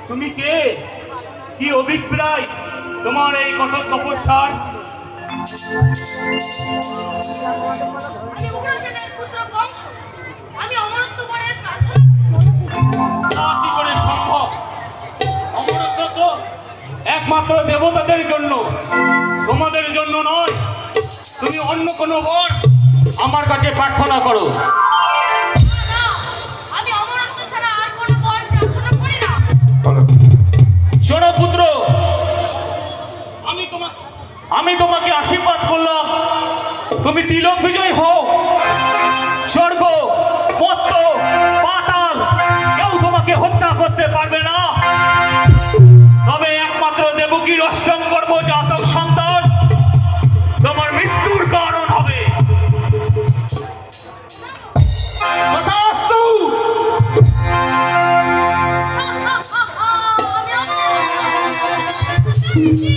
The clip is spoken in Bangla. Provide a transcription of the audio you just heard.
তুমি কে? কি অভিপ্রায় তোমার এই কঠোর তপস্যার? আমি অমরত্ব বরের প্রার্থনা। তা কি করে সম্ভব? অমরত্ব তো একমাত্র দেবতাদের জন্য, তোমাদের জন্য নয়। তুমি অন্য কোনো বর আমার কাছে প্রার্থনা করো। আমি অমরত্ব ছাড়া আর কোনো বর প্রার্থনা করি না। শোনো পুত্র, আমি তোমাকে আশীর্বাদ করলাম, তুমি তিলক বিজয় হও। স্বর্গ, মর্ত, পাতাল কেউ তোমাকে হত্যা করতে পারবে না। তবে একমাত্র দেবকীর অষ্টম গর্ভজাতক সন্তান তোমার মৃত্যুর কারণ হবে। তথাস্তু। আমি